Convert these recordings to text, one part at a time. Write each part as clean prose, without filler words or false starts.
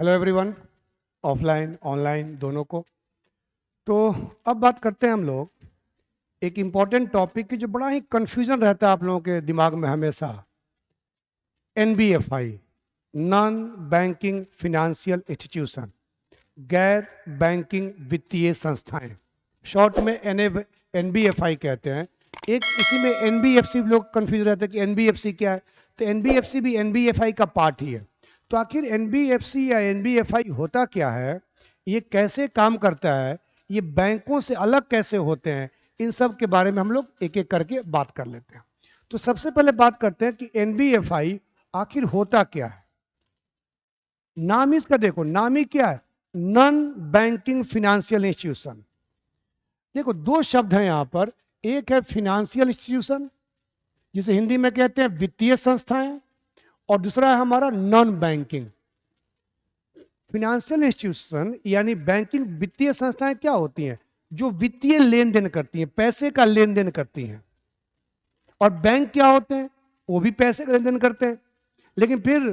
Hello everyone, offline online दोनों को। तो अब बात करते हैं हम लोग एक इम्पॉर्टेंट टॉपिक की जो बड़ा ही कंफ्यूजन रहता है आप लोगों के दिमाग में हमेशा। एनबीएफआई, नॉन बैंकिंग फिनेंशियल इंस्टीट्यूशन, गैर बैंकिंग वित्तीय संस्थाएं, शॉर्ट में एनबीएफआई कहते हैं। एक इसी में एनबीएफसी लोग कंफ्यूज रहते हैं कि एनबीएफसी क्या है। तो एनबीएफसी भी एनबीएफआई का पार्ट ही है। तो आखिर एनबीएफसी या एनबीएफआई होता क्या है, ये कैसे काम करता है, ये बैंकों से अलग कैसे होते हैं, इन सब के बारे में हम लोग एक एक करके बात कर लेते हैं। तो सबसे पहले बात करते हैं कि एनबीएफआई आखिर होता क्या है। नाम इसका देखो, नाम ही क्या है, नॉन बैंकिंग फिनेंशियल इंस्टीट्यूशन। देखो दो शब्द हैं यहां पर, एक है फिनेंशियल इंस्टीट्यूशन जिसे हिंदी में कहते हैं वित्तीय संस्थाएं, और दूसरा है हमारा नॉन बैंकिंग फिनेंशियल इंस्टीट्यूशन। यानी बैंकिंग वित्तीय संस्थाएं क्या होती हैं, जो वित्तीय लेन देन करती हैं, पैसे का लेन देन करती हैं। और बैंक क्या होते हैं, वो भी पैसे का लेन देन करते हैं। लेकिन फिर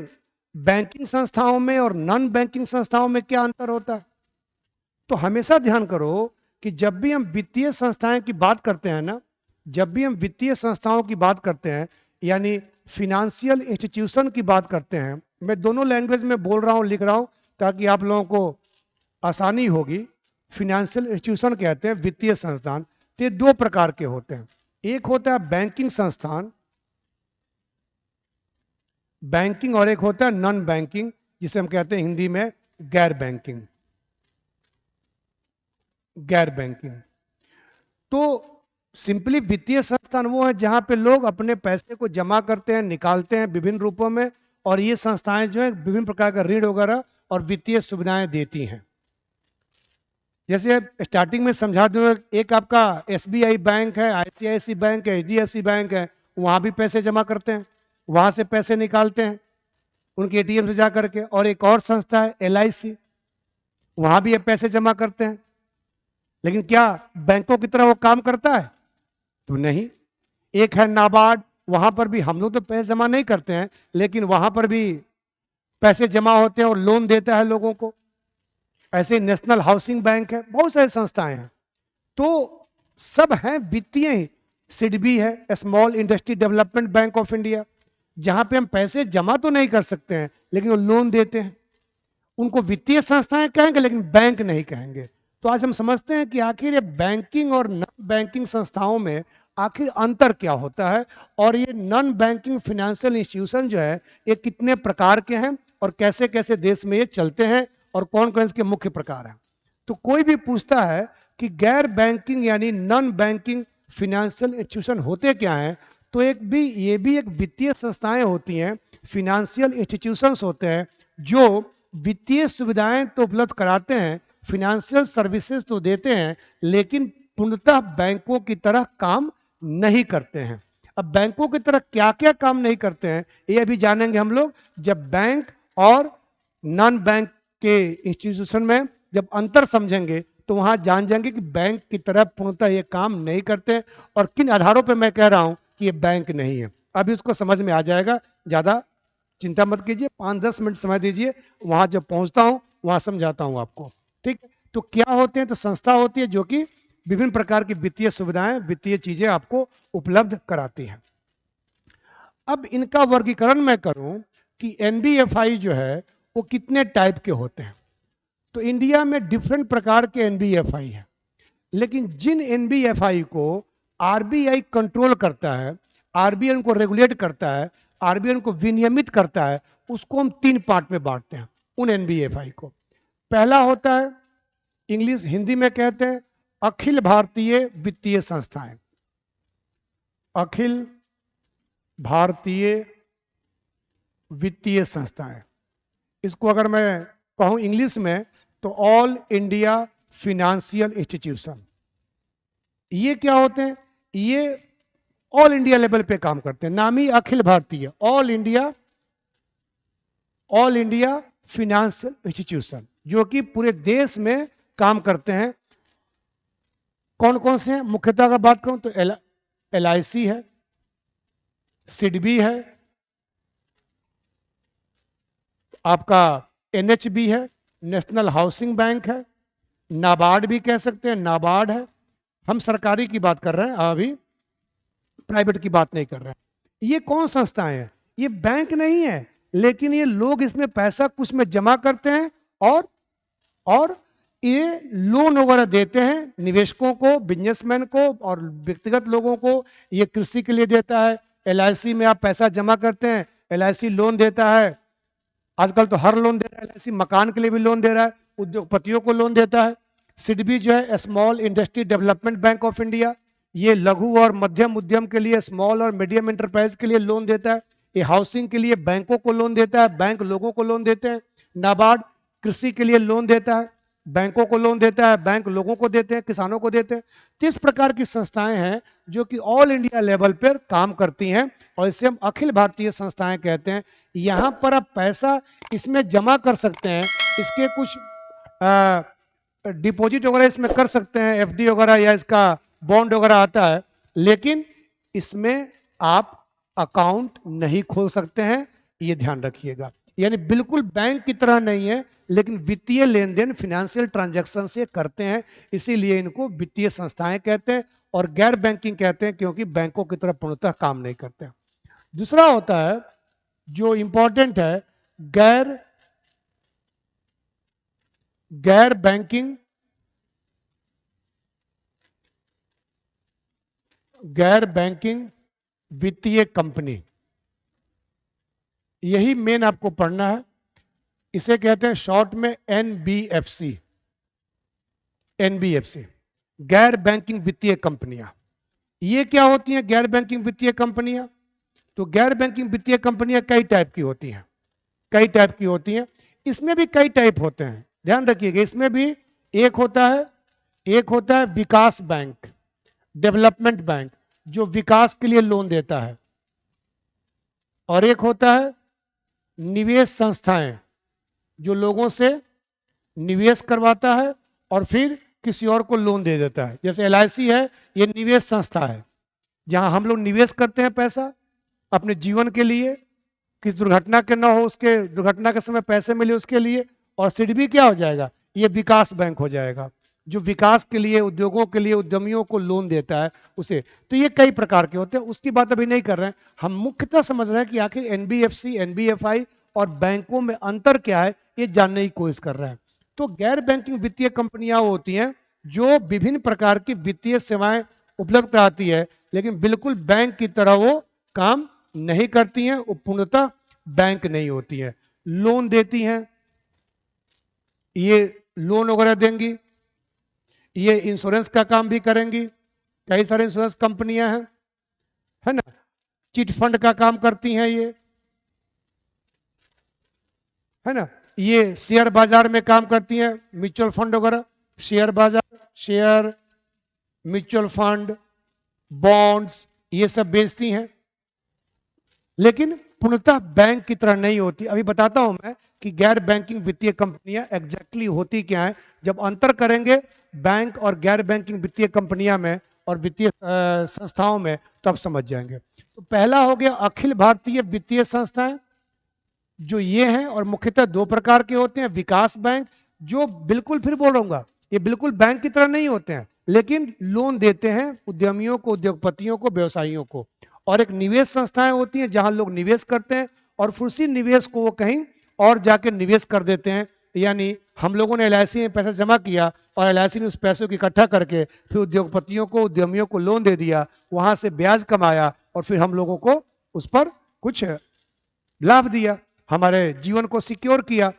बैंकिंग संस्थाओं में और नॉन बैंकिंग संस्थाओं में क्या अंतर होता है। तो हमेशा ध्यान करो कि जब भी हम वित्तीय संस्थाएं की बात करते हैं ना, जब भी हम वित्तीय संस्थाओं की बात करते हैं यानी फिनेंशियल इंस्टीट्यूशन की बात करते हैं, मैं दोनों लैंग्वेज में बोल रहा हूं, लिख रहा हूं ताकि आप लोगों को आसानी होगी। फिनेंशियल इंस्टीट्यूशन कहते हैं वित्तीय संस्थान। तो ये दो प्रकार के होते हैं, एक होता है बैंकिंग संस्थान, बैंकिंग, और एक होता है नॉन बैंकिंग जिसे हम कहते हैं हिंदी में गैर बैंकिंग। गैर बैंकिंग तो सिंपली वित्तीय संस्थान वो है जहां पे लोग अपने पैसे को जमा करते हैं, निकालते हैं विभिन्न रूपों में, और ये संस्थाएं जो है विभिन्न प्रकार का ऋण वगैरह और वित्तीय सुविधाएं देती हैं। जैसे स्टार्टिंग में समझा दूं, एक आपका एसबीआई बैंक है, आईसीआईसी बैंक है, एचडीएफसी बैंक है, वहां भी पैसे जमा करते हैं, वहां से पैसे निकालते हैं उनके एटीएम से जा करके। और एक और संस्था है एलआईसी, वहां भी ये पैसे जमा करते हैं। लेकिन क्या बैंकों की तरह वो काम करता है? तो नहीं। एक है नाबार्ड, वहां पर भी हम लोग तो पैसे जमा नहीं करते हैं, लेकिन वहां पर भी पैसे जमा होते हैं और लोन देता है लोगों को। ऐसे नेशनल हाउसिंग बैंक है, बहुत सारी संस्थाएं हैं। तो सब हैं वित्तीय ही। सिडबी है, small industry development bank of India, जहां पे हम पैसे जमा तो नहीं कर सकते हैं लेकिन वो लोन देते हैं। उनको वित्तीय संस्थाएं कहेंगे लेकिन बैंक नहीं कहेंगे। तो आज हम समझते हैं कि आखिर ये बैंकिंग और नॉन बैंकिंग संस्थाओं में आखिर अंतर क्या होता है, और ये नॉन बैंकिंग फिनेंशियल इंस्टीट्यूशन जो है ये कितने प्रकार के हैं और कैसे कैसे देश में ये चलते हैं और कौन कौन इसके मुख्य प्रकार हैं। तो कोई भी पूछता है कि गैर बैंकिंग यानी नॉन बैंकिंग फिनेंशियल इंस्टीट्यूशन होते क्या हैं, तो ये भी एक वित्तीय संस्थाएं होती हैं, फिनेंशियल इंस्टीट्यूशंस होते हैं जो वित्तीय सुविधाएं तो उपलब्ध कराते हैं, फिनेंशियल सर्विसेज तो देते हैं, लेकिन पूर्णतः बैंकों की तरह काम नहीं करते हैं। अब बैंकों की तरह क्या क्या काम नहीं करते हैं ये अभी जानेंगे हम लोग, जब बैंक और नॉन बैंक के इंस्टीट्यूशन में जब अंतर समझेंगे तो वहां जान जाएंगे कि बैंक की तरह पूर्णतः ये काम नहीं करते और किन आधारों पर मैं कह रहा हूं कि ये बैंक नहीं है। अभी उसको समझ में आ जाएगा, ज्यादा चिंता मत कीजिए, 5-10 मिनट समय दीजिए, वहां जब पहुंचता हूं वहां समझाता हूं आपको। ठीक है, तो क्या होते हैं, तो संस्था होती है जो कि विभिन्न प्रकार की वित्तीय सुविधाएं, वित्तीय चीजें आपको उपलब्ध कराती है। अब इनका वर्गीकरण मैं करूं कि एनबीएफआई जो है वो कितने टाइप के होते हैं। तो इंडिया में डिफरेंट प्रकार के एनबीएफआई हैं, लेकिन जिन एनबीएफआई को आरबीआई कंट्रोल करता है, आरबीआई उनको रेगुलेट करता है, आरबीआई उनको विनियमित करता है, उसको हम 3 पार्ट में बांटते हैं उन एनबीएफआई को। पहला होता है, इंग्लिश हिंदी में कहते हैं अखिल भारतीय वित्तीय संस्थाएं। अखिल भारतीय वित्तीय संस्थाएं, इसको अगर मैं कहूं इंग्लिश में तो ऑल इंडिया फिनेंशियल इंस्टीट्यूशन। ये क्या होते हैं, ये ऑल इंडिया लेवल पे काम करते हैं, नाम ही Akhil Bharatiya, all India financial institution, जो कि पूरे देश में काम करते हैं। कौन कौन से हैं, मुख्यतः का बात करूं तो एलआईसी है, सिडबी है, आपका एनएचबी है, नेशनल हाउसिंग बैंक है, नाबार्ड भी कह सकते हैं, नाबार्ड है। हम सरकारी की बात कर रहे हैं, अभी प्राइवेट की बात नहीं कर रहे हैं। ये कौन संस्थाएं हैं? ये बैंक नहीं है, लेकिन ये लोग इसमें पैसा कुछ में जमा करते हैं और ये लोन वगैरह देते हैं निवेशकों को, बिजनेसमैन को और व्यक्तिगत लोगों को। ये कृषि के लिए देता है, एलआईसी में आप पैसा जमा करते हैं, एलआईसी लोन देता है। आजकल तो हर लोन दे रहा है एलआईसी, मकान के लिए भी लोन दे रहा है, उद्योगपतियों को लोन देता है। सिडबी जो है small industry development bank of India, ये लघु और मध्यम उद्यम के लिए, स्मॉल और मीडियम एंटरप्राइज के लिए लोन देता है। ये हाउसिंग के लिए बैंकों को लोन देता है, बैंक लोगों को लोन देते हैं। नाबार्ड कृषि के लिए लोन देता है, बैंकों को लोन देता है, बैंक लोगों को देते हैं, किसानों को देते हैं। तो इस प्रकार की संस्थाएं हैं जो कि ऑल इंडिया लेवल पर काम करती हैं और इसे हम अखिल भारतीय संस्थाएं कहते हैं। यहाँ पर आप पैसा इसमें जमा कर सकते हैं, इसके कुछ डिपॉजिट वगैरह इसमें कर सकते हैं, एफडी वगैरह या इसका बॉन्ड वगैरह आता है, लेकिन इसमें आप अकाउंट नहीं खोल सकते हैं, ये ध्यान रखिएगा। यानी बिल्कुल बैंक की तरह नहीं है, लेकिन वित्तीय लेन देन, फिनेंशियल ट्रांजैक्शन से करते हैं, इसीलिए इनको वित्तीय संस्थाएं कहते हैं और गैर बैंकिंग कहते हैं, क्योंकि बैंकों की तरह पूर्णतः काम नहीं करते हैं। दूसरा होता है जो इंपॉर्टेंट है, गैर बैंकिंग वित्तीय कंपनी। यही मेन आपको पढ़ना है। इसे कहते हैं शॉर्ट में एनबीएफसी। एनबीएफसी गैर बैंकिंग वित्तीय कंपनियां। ये क्या होती हैं गैर बैंकिंग वित्तीय कंपनियां? तो गैर बैंकिंग वित्तीय कंपनियां कई टाइप की होती हैं, कई टाइप की होती हैं। इसमें भी कई टाइप होते हैं, ध्यान रखिएगा। इसमें भी एक होता है विकास बैंक, डेवलपमेंट बैंक, जो विकास के लिए लोन देता है। और एक होता है निवेश संस्थाएं, जो लोगों से निवेश करवाता है और फिर किसी और को लोन दे देता है। जैसे एलआईसी है, ये निवेश संस्था है जहां हम लोग निवेश करते हैं पैसा अपने जीवन के लिए, किसी दुर्घटना के ना हो, उसके दुर्घटना के समय पैसे मिले उसके लिए। और सिडबी क्या हो जाएगा? ये विकास बैंक हो जाएगा, जो विकास के लिए, उद्योगों के लिए, उद्यमियों को लोन देता है उसे। तो ये कई प्रकार के होते हैं, उसकी बात अभी नहीं कर रहे हैं। हम मुख्यतः समझ रहे हैं कि आखिर एनबीएफसी, एनबीएफआई और बैंकों में अंतर क्या है, ये जानने की कोशिश कर रहे हैं। तो गैर बैंकिंग वित्तीय कंपनियां होती हैं जो विभिन्न प्रकार की वित्तीय सेवाएं उपलब्ध कराती है, लेकिन बिल्कुल बैंक की तरह वो काम नहीं करती हैं, वो पूर्णतः बैंक नहीं होती हैं। लोन देती हैं, ये लोन वगैरह देंगी, ये इंश्योरेंस का काम भी करेंगी, कई सारे इंश्योरेंस कंपनियां हैं, है ना। चिट फंड का काम करती हैं ये, है ना। ये शेयर बाजार में काम करती हैं, म्यूचुअल फंड वगैरह, शेयर बाजार, शेयर, म्यूचुअल फंड, बॉन्ड्स, ये सब बेचती हैं, लेकिन पूर्णतः बैंक की तरह नहीं होती। अभी बताता हूं मैं कि गैर बैंकिंग वित्तीय कंपनियां एग्जैक्टली होती क्या है। जब अंतर करेंगे बैंक और गैर बैंकिंग वित्तीय कंपनियां में और वित्तीय संस्थाओं में, तो आप समझ जाएंगे। तो पहला हो गया अखिल भारतीय वित्तीय संस्थाएं, जो ये हैं, और मुख्यतः दो प्रकार के होते हैं। विकास बैंक, जो बिल्कुल, फिर बोलूंगा, ये बिल्कुल बैंक की तरह नहीं होते हैं, लेकिन लोन देते हैं उद्यमियों को, उद्योगपतियों को, व्यवसायियों को। और एक निवेश संस्थाएं होती हैं जहां लोग निवेश करते हैं और फिर उसी निवेश को वो कहीं और जाके निवेश कर देते हैं। यानी हम लोगों ने एलआईसी में पैसा जमा किया और एलआईसी ने उस पैसे को इकट्ठा करके फिर उद्योगपतियों को, उद्यमियों को लोन दे दिया, वहां से ब्याज कमाया और फिर हम लोगों को उस पर कुछ लाभ दिया, हमारे जीवन को सिक्योर किया।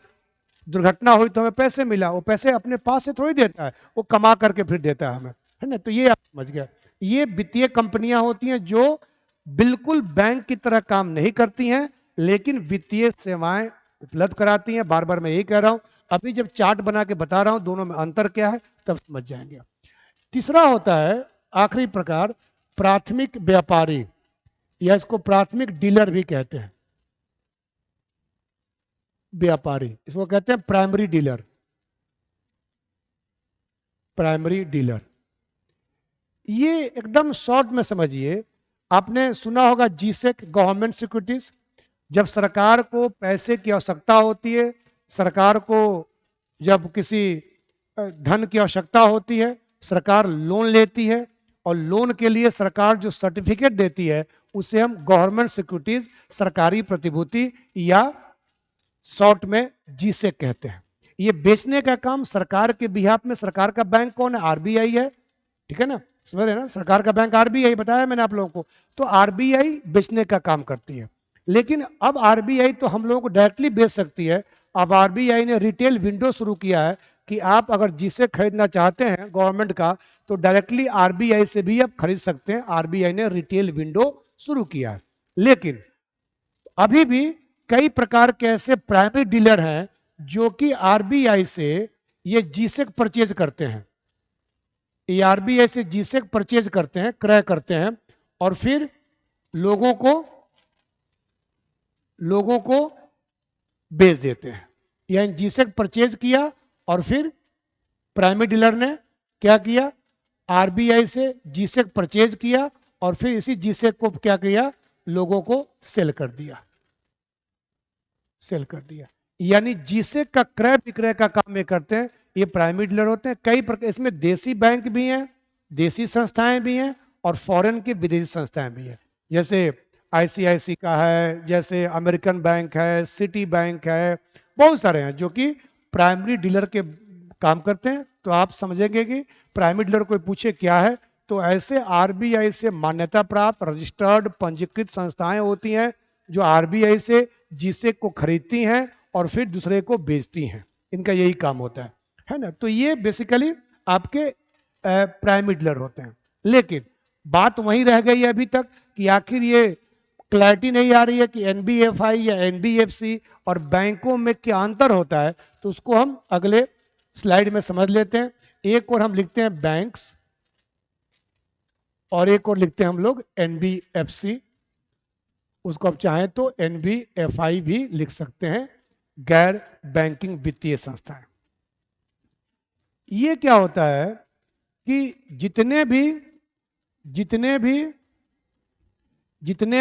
दुर्घटना हुई तो हमें पैसे मिला, वो पैसे अपने पास से थोड़ी देता है, वो कमा करके फिर देता है हमें, है ना। तो ये आप समझ गए, ये वित्तीय कंपनियां होती हैं जो बिल्कुल बैंक की तरह काम नहीं करती हैं, लेकिन वित्तीय सेवाएं उपलब्ध कराती हैं। बार बार मैं यही कह रहा हूं, अभी जब चार्ट बना के बता रहा हूं दोनों में अंतर क्या है, तब समझ जाएंगे। तीसरा होता है, आखिरी प्रकार, प्राथमिक व्यापारी, या इसको प्राथमिक डीलर भी कहते हैं। व्यापारी, इसको कहते हैं प्राइमरी डीलर। प्राइमरी डीलर, ये एकदम शॉर्ट में समझिए। आपने सुना होगा जीसेक, गवर्नमेंट सिक्योरिटीज। जब सरकार को पैसे की आवश्यकता होती है सरकार को जब किसी धन की आवश्यकता होती है, सरकार लोन लेती है, और लोन के लिए सरकार जो सर्टिफिकेट देती है उसे हम गवर्नमेंट सिक्योरिटीज, सरकारी प्रतिभूति, या शॉर्ट में जीसे कहते हैं। ये बेचने का काम सरकार के बिहाफ में, सरकार का बैंक कौन है? आरबीआई है, ठीक है ना, समझ रहे ना, सरकार का बैंक आरबीआई, बताया मैंने आप लोगों को। तो आरबीआई बेचने का काम करती है। लेकिन अब आरबीआई तो हम लोगों को डायरेक्टली बेच सकती है। अब आरबीआई ने रिटेल विंडो शुरू किया है कि आप अगर जिसे खरीदना चाहते हैं गवर्नमेंट का, तो डायरेक्टली आरबीआई से भी आप खरीद सकते हैं। आरबीआई ने रिटेल विंडो शुरू किया है। लेकिन अभी भी कई प्रकार के ऐसे प्राइमरी डीलर हैं जो कि आरबीआई से ये जीसेक परचेज करते हैं, ये आरबीआई से जीसेक परचेज करते हैं, क्रय करते हैं, और फिर लोगों को बेच देते हैं। यानी जीसेक परचेज किया और फिर प्राइमरी डीलर ने क्या किया? आरबीआई से जीसेक परचेज किया और फिर इसी जीसेक को क्या किया? लोगों को सेल कर दिया। यानी जीसेक का क्रय विक्रय का काम ये करते हैं, ये प्राइमरी डीलर होते हैं। कई प्रकार, इसमें देसी बैंक भी हैं, देसी संस्थाएं भी हैं, और फॉरेन की विदेशी संस्थाएं भी हैं। जैसे आईसीआईसी का है, जैसे अमेरिकन बैंक है, सिटी बैंक है, बहुत सारे हैं जो कि प्राइमरी डीलर के काम करते हैं। तो आप समझेंगे कि प्राइमरी डीलर कोई पूछे क्या है, तो ऐसे आरबीआई से मान्यता प्राप्त रजिस्टर्ड पंजीकृत संस्थाएं होती हैं जो आरबीआई से जीसेक को खरीदती हैं और फिर दूसरे को बेचती हैं। इनका यही काम होता है ना। तो ये बेसिकली आपके प्राइमरी डीलर होते हैं। लेकिन बात वहीं रह गई है अभी तक कि आखिर ये क्लैरिटी नहीं आ रही है कि एनबीएफआई या एनबीएफसी और बैंकों में क्या अंतर होता है। तो उसको हम अगले स्लाइड में समझ लेते हैं। एक और हम लिखते हैं बैंक्स, और एक और लिखते हैं हम लोग एनबीएफसी। उसको आप चाहें तो एनबीएफआई भी लिख सकते हैं, गैर बैंकिंग वित्तीय संस्थाएं। ये क्या होता है कि जितने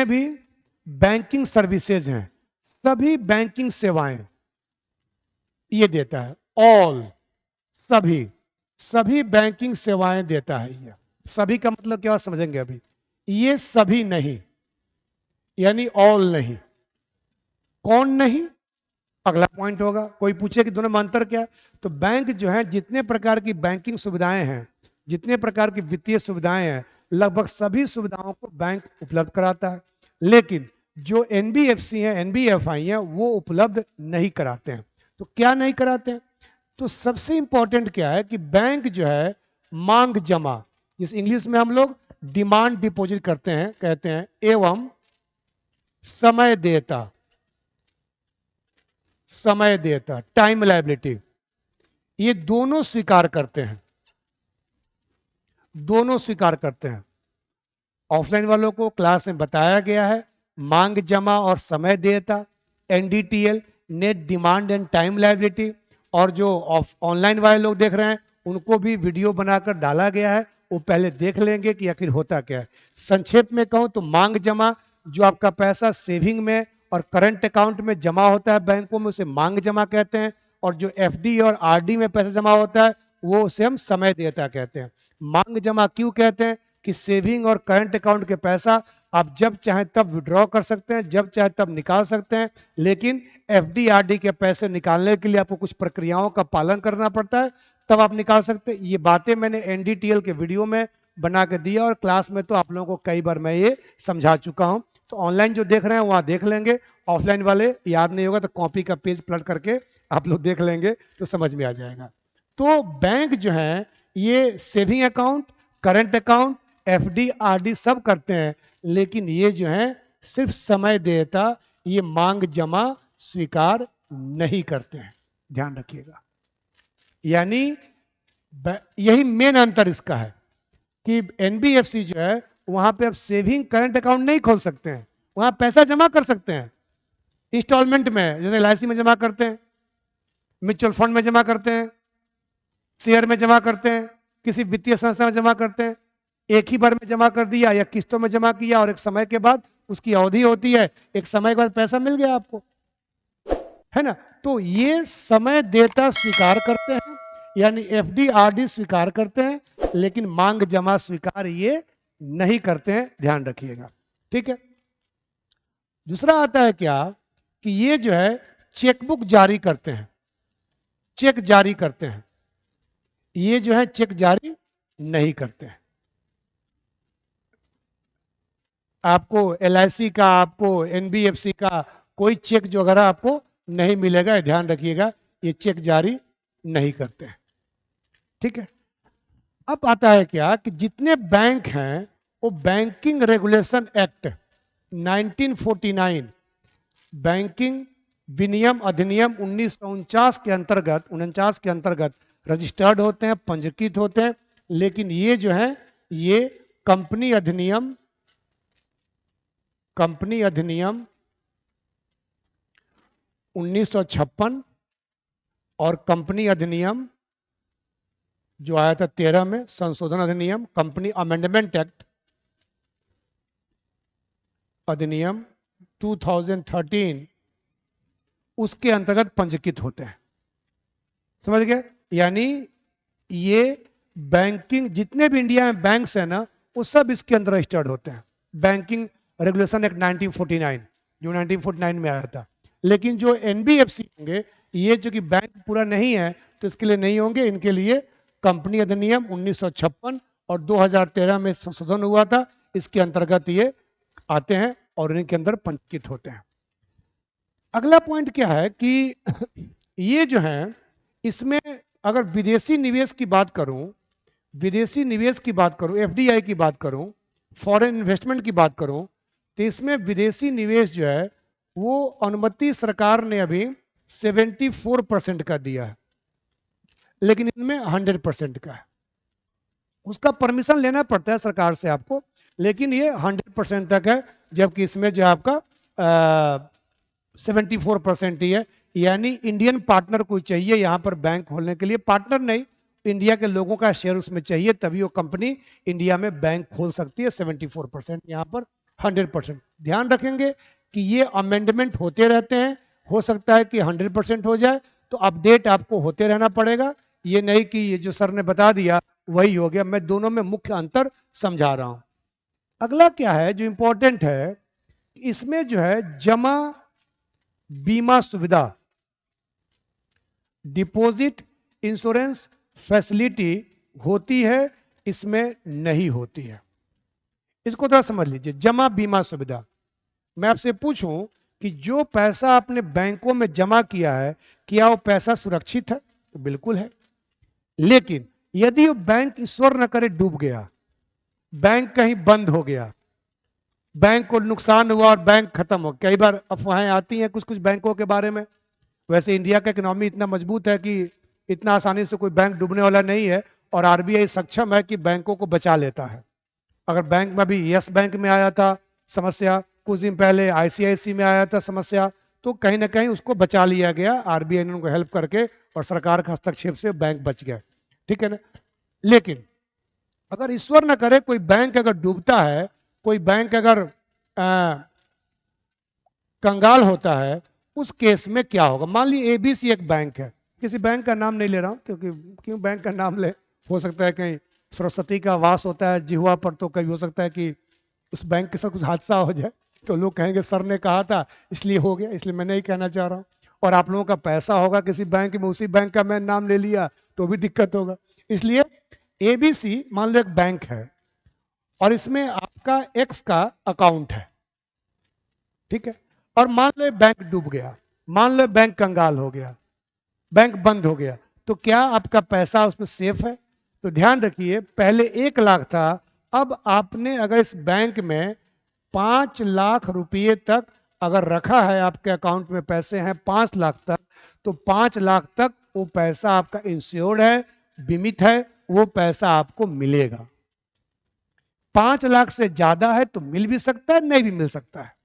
भी बैंकिंग सर्विसेज हैं, सभी बैंकिंग सेवाएं ये देता है। ऑल, सभी बैंकिंग सेवाएं देता है। ये सभी का मतलब क्या समझेंगे अभी। ये सभी नहीं, यानी ऑल नहीं। कौन नहीं? अगला पॉइंट होगा। कोई पूछे कि दोनों में अंतर क्या है, तो बैंक जो है, जितने प्रकार की बैंकिंग सुविधाएं हैं, जितने प्रकार की वित्तीय सुविधाएं हैं, लगभग सभी सुविधाओं को बैंक उपलब्ध कराता है। लेकिन जो एनबीएफसी हैं, एनबीएफआई हैं, वो उपलब्ध नहीं कराते हैं। तो क्या नहीं कराते हैं? तो सबसे इंपॉर्टेंट क्या है कि बैंक जो है मांग जमा, जिस इंग्लिश में हम लोग डिमांड डिपॉजिट करते हैं, कहते हैं, एवं समय देता, टाइम लायबिलिटी, ये दोनों स्वीकार करते हैं। ऑफलाइन वालों को क्लास में बताया गया है, मांग जमा और समय देयता, NDTL, net demand and time liability. और जो ऑनलाइन वाले लोग देख रहे हैं उनको भी वीडियो बनाकर डाला गया है, वो पहले देख लेंगे कि आखिर होता क्या है। संक्षेप में कहूं तो मांग जमा, जो आपका पैसा सेविंग में और करंट अकाउंट में जमा होता है बैंकों में, उसे मांग जमा कहते हैं। और जो एफडी और आरडी में पैसा जमा होता है वो उसे हम समय देयता कहते हैं। मांग जमा क्यों कहते हैं? कि सेविंग और करंट अकाउंट के पैसा आप जब चाहे तब विड्रॉ कर सकते हैं, जब चाहे तब निकाल सकते हैं। लेकिन एफडी आरडी के पैसे निकालने के लिए आपको कुछ प्रक्रियाओं का पालन करना पड़ता है, तब आप निकाल सकते हैं। ये बातें मैंने एनडीटीएल के वीडियो में बना के दिया, और क्लास में तो आप लोगों को कई बार मैं ये समझा चुका हूं। तो ऑनलाइन जो देख रहे हैं वहां देख लेंगे, ऑफलाइन वाले याद नहीं होगा तो कॉपी का पेज पलट करके आप लोग देख लेंगे तो समझ में आ जाएगा। तो बैंक जो है ये saving account, current account, FD RD सब करते हैं, लेकिन ये जो है सिर्फ समय देयता, ये मांग जमा स्वीकार नहीं करते हैं। ध्यान रखिएगा। यानी यही मेन अंतर इसका है कि एनबीएफसी जो है वहां पे आप सेविंग करंट अकाउंट नहीं खोल सकते हैं, वहां पैसा जमा कर सकते हैं इंस्टॉलमेंट में, जैसे एलआईसी में जमा करते हैं, म्यूचुअल फंड में जमा करते हैं, शेयर में जमा करते हैं, किसी वित्तीय संस्था में जमा करते हैं। एक ही बार में जमा कर दिया या किस्तों में जमा किया, और एक समय के बाद उसकी अवधि होती है, एक समय के बाद पैसा मिल गया आपको। है ना। तो ये समय देता स्वीकार करते हैं, यानी एफडी आरडी स्वीकार करते हैं, लेकिन मांग जमा स्वीकार ये नहीं करते हैं, ध्यान रखिएगा। ठीक है। दूसरा आता है क्या कि ये जो है चेकबुक जारी करते हैं, चेक जारी करते हैं, ये जो है चेक जारी नहीं करते हैं। आपको एलआईसी का, आपको एनबीएफसी का कोई चेक जो अगर आपको नहीं मिलेगा, ध्यान रखिएगा, ये चेक जारी नहीं करते हैं। ठीक है। अब आता है क्या कि जितने बैंक हैं वो बैंकिंग रेगुलेशन एक्ट 1949, बैंकिंग विनियम अधिनियम 1949 के अंतर्गत, 49 के अंतर्गत रजिस्टर्ड होते हैं, पंजीकृत होते हैं। लेकिन ये जो है ये कंपनी अधिनियम 1956 और कंपनी अधिनियम जो आया था 13 में, संशोधन अधिनियम, कंपनी अमेंडमेंट एक्ट अधिनियम 2013, उसके अंतर्गत पंजीकृत होते हैं। समझ गए? यानी ये बैंकिंग जितने भी इंडिया में बैंक्स है ना, वो सब इसके अंदर रजिस्टर्ड होते हैं। बैंकिंग रेगुलेशन एक्ट 1949 जो 1949 में आया था। लेकिन जो एनबीएफसी होंगे, ये जो कि बैंक पूरा नहीं है तो इसके लिए नहीं होंगे, इनके लिए कंपनी अधिनियम 1956 और 2013 में संशोधन हुआ था, इसके अंतर्गत ये आते हैं और इनके अंदर पंजीकृत होते हैं। अगला पॉइंट क्या है कि ये जो है इसमें अगर विदेशी निवेश की बात करूं, विदेशी निवेश की बात करूं, एफडीआई की बात करूं, फॉरेन इन्वेस्टमेंट की बात करूं, तो इसमें विदेशी निवेश जो है वो अनुमति सरकार ने अभी 74% का दिया है, लेकिन इनमें 100% का है। उसका परमिशन लेना पड़ता है सरकार से आपको, लेकिन ये 100% तक है, जबकि इसमें जो आपका 74% ही है। यानी इंडियन पार्टनर कोई चाहिए यहाँ पर बैंक खोलने के लिए, पार्टनर नहीं, इंडिया के लोगों का शेयर उसमें चाहिए, तभी वो कंपनी इंडिया में बैंक खोल सकती है। 74%, यहाँ पर 100%। ध्यान रखेंगे कि ये अमेंडमेंट होते रहते हैं, हो सकता है कि 100% हो जाए, तो अपडेट आपको होते रहना पड़ेगा। ये नहीं कि ये जो सर ने बता दिया वही हो गया। मैं दोनों में मुख्य अंतर समझा रहा हूं। अगला क्या है जो इंपॉर्टेंट है, इसमें जो है जमा बीमा सुविधा, डिपॉजिट इंश्योरेंस फैसिलिटी होती है, इसमें नहीं होती है। इसको थोड़ा समझ लीजिए। जमा बीमा सुविधा, मैं आपसे पूछूं कि जो पैसा आपने बैंकों में जमा किया है, क्या वो पैसा सुरक्षित है? तो बिल्कुल है। लेकिन यदि वो बैंक ईश्वर न करे डूब गया, बैंक कहीं बंद हो गया, बैंक को नुकसान हुआ और बैंक खत्म हो, कई बार अफवाहें आती हैं कुछ कुछ बैंकों के बारे में। वैसे इंडिया का इकोनॉमी इतना मजबूत है कि इतना आसानी से कोई बैंक डूबने वाला नहीं है, और आरबीआई सक्षम है कि बैंकों को बचा लेता है। अगर बैंक में भी यस बैंक में आया था समस्या, कुछ दिन पहले आईसीआईसी में आया था समस्या, तो कहीं ना कहीं उसको बचा लिया गया आरबीआई ने उनको हेल्प करके, और सरकार के हस्तक्षेप से बैंक बच गया। ठीक है ना। लेकिन अगर ईश्वर न करे कोई बैंक अगर डूबता है, कोई बैंक अगर कंगाल होता है, उस केस में क्या होगा? मान लीजिए एबीसी एक बैंक है, किसी बैंक का नाम नहीं ले रहा हूं क्योंकि क्यों बैंक का नाम ले, हो सकता है कहीं सरस्वती का वास होता है जिह्वा पर, तो कभी हो सकता है कि उस बैंक के साथ कुछ हादसा हो जाए, तो लोग कहेंगे सर ने कहा था इसलिए हो गया, इसलिए मैं नहीं कहना चाह रहा हूँ। और आप लोगों का पैसा होगा किसी बैंक में, उसी बैंक का मैं नाम ले लिया तो भी दिक्कत होगा। इसलिए एबीसी मान लो एक बैंक है और इसमें आपका एक्स का अकाउंट है, ठीक है, और मान लो बैंक डूब गया, मान लो बैंक कंगाल हो गया, बैंक बंद हो गया, तो क्या आपका पैसा उसमें सेफ है? तो ध्यान रखिए, पहले 1 लाख था, अब आपने अगर इस बैंक में 5 लाख रुपये तक अगर रखा है, आपके अकाउंट में पैसे हैं 5 लाख तक, तो 5 लाख तक वो पैसा आपका इंश्योर्ड है, बीमित है, वो पैसा आपको मिलेगा। 5 लाख से ज्यादा है तो मिल भी सकता है, नहीं भी मिल सकता है।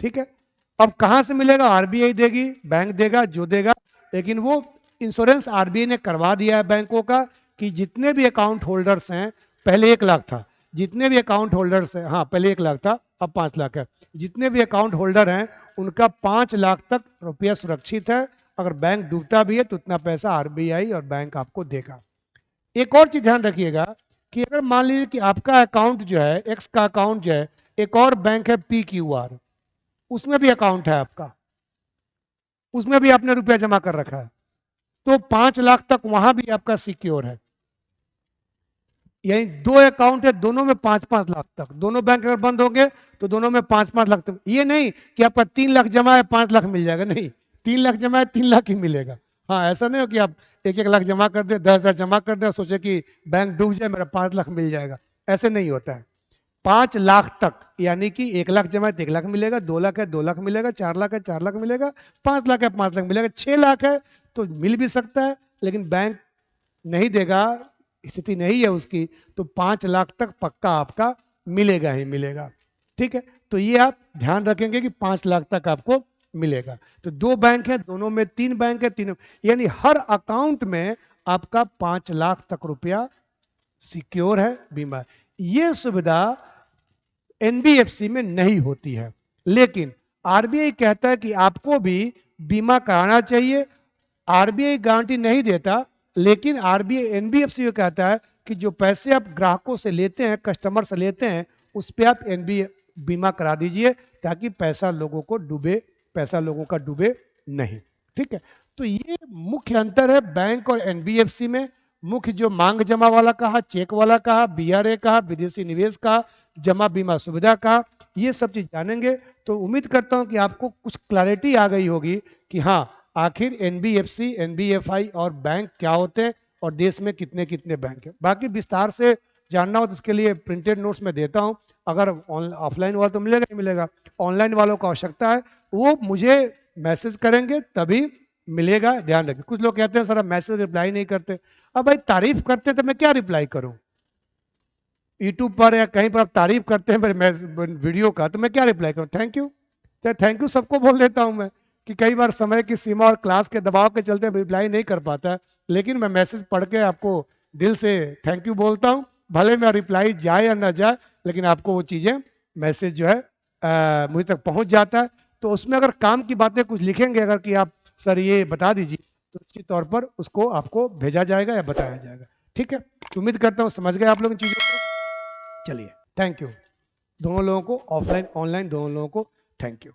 ठीक है। अब कहां से मिलेगा? आरबीआई देगी, बैंक देगा, जो देगा, लेकिन वो इंश्योरेंस आरबीआई ने करवा दिया है बैंकों का कि जितने भी अकाउंट होल्डर्स हैं, पहले 1 लाख था, जितने भी अकाउंट होल्डर्स हैं, हाँ पहले 1 लाख था, अब 5 लाख है, जितने भी अकाउंट होल्डर हैं उनका 5 लाख तक रुपया सुरक्षित है। अगर बैंक डूबता भी है तो उतना पैसा आरबीआई और बैंक आपको देगा। एक और चीज ध्यान रखिएगा कि अगर मान लीजिए कि आपका अकाउंट जो है, एक्स का अकाउंट जो है, एक और बैंक है PQR, उसमें भी अकाउंट है आपका, उसमें भी आपने रुपया जमा कर रखा है, तो 5 लाख तक वहां भी आपका सिक्योर है। यही 2 अकाउंट है, दोनों में 5-5 लाख तक, दोनों बैंक अगर बंद होंगे तो दोनों में 5-5 लाख तक। ये नहीं कि आपका 3 लाख जमा है 5 लाख मिल जाएगा, नहीं, 3 लाख जमा है 3 लाख ही मिलेगा। हाँ, ऐसा नहीं हो कि आप 1-1 लाख जमा कर दे, 10,000 जमा कर दे और सोचे कि बैंक डूब जाए मेरा 5 लाख मिल जाएगा, ऐसे नहीं होता है। 5 लाख तक, यानी कि 1 लाख जमा है तो 1 लाख मिलेगा, 2 लाख है 2 लाख मिलेगा, 4 लाख है 4 लाख मिलेगा, 5 लाख है 5 लाख मिलेगा, 6 लाख है तो मिल भी सकता है, लेकिन बैंक नहीं देगा, स्थिति नहीं है उसकी, तो 5 लाख तक पक्का आपका मिलेगा ही मिलेगा। ठीक है, तो ये आप ध्यान रखेंगे कि 5 लाख तक आपको मिलेगा। तो 2 बैंक है, दोनों में 3 बैंक है, तीनों, यानी हर अकाउंट में आपका 5 लाख तक रुपया सिक्योर है, बीमा। ये सुविधा एनबीएफसी में नहीं होती है, लेकिन आरबीआई कहता है कि आपको भी बीमा कराना चाहिए। आरबीआई गारंटी नहीं देता, लेकिन आरबीआई एनबीएफसी को कहता है कि जो पैसे आप ग्राहकों से लेते हैं, कस्टमर से लेते हैं, उस पर आप एनबी बीमा करा दीजिए ताकि पैसा लोगों को डूबे, पैसा लोगों का डूबे नहीं। ठीक है, तो ये मुख्य अंतर है बैंक और एनबीएफसी में। मुख्य जो मांग जमा वाला कहा, चेक वाला कहा, बीआरए कहा, विदेशी निवेश कहा, जमा बीमा सुविधा कहा, ये सब चीज जानेंगे तो उम्मीद करता हूं कि आपको कुछ क्लैरिटी आ गई होगी कि हाँ आखिर एनबीएफसी, एनबीएफआई और बैंक क्या होते हैं और देश में कितने कितने बैंक हैं। बाकी विस्तार से जानना हो तो इसके लिए प्रिंटेड नोट्स में देता हूं। अगर ऑफलाइन वाला तो मिलेगा ही मिलेगा, ऑनलाइन वालों को आवश्यकता है वो मुझे मैसेज करेंगे तभी मिलेगा, ध्यान रखिए। कुछ लोग कहते हैं सर आप मैसेज रिप्लाई नहीं करते। अब भाई तारीफ करते हैं तो मैं क्या रिप्लाई करूं? यूट्यूब पर या कहीं पर आप तारीफ करते हैं मेरे वीडियो का तो मैं क्या रिप्लाई करूं? थैंक यू, तो थैंक यू सबको बोल देता हूं मैं, कि कई बार समय की सीमा और क्लास के दबाव के चलते रिप्लाई नहीं कर पाता, लेकिन मैं मैसेज पढ़ के आपको दिल से थैंक यू बोलता हूं। भले मेरा रिप्लाई जाए या ना जाए, लेकिन आपको वो चीज़ें मैसेज जो है मुझे तक पहुंच जाता है। तो उसमें अगर काम की बातें कुछ लिखेंगे अगर कि आप सर ये बता दीजिए, तो निश्चित तौर पर उसको आपको भेजा जाएगा या बताया जाएगा। ठीक है, तो उम्मीद करता हूँ समझ गए आप लोग इन चीज़ों को। चलिए, थैंक यू दोनों लोगों को, ऑफलाइन ऑनलाइन दोनों लोगों को थैंक यू।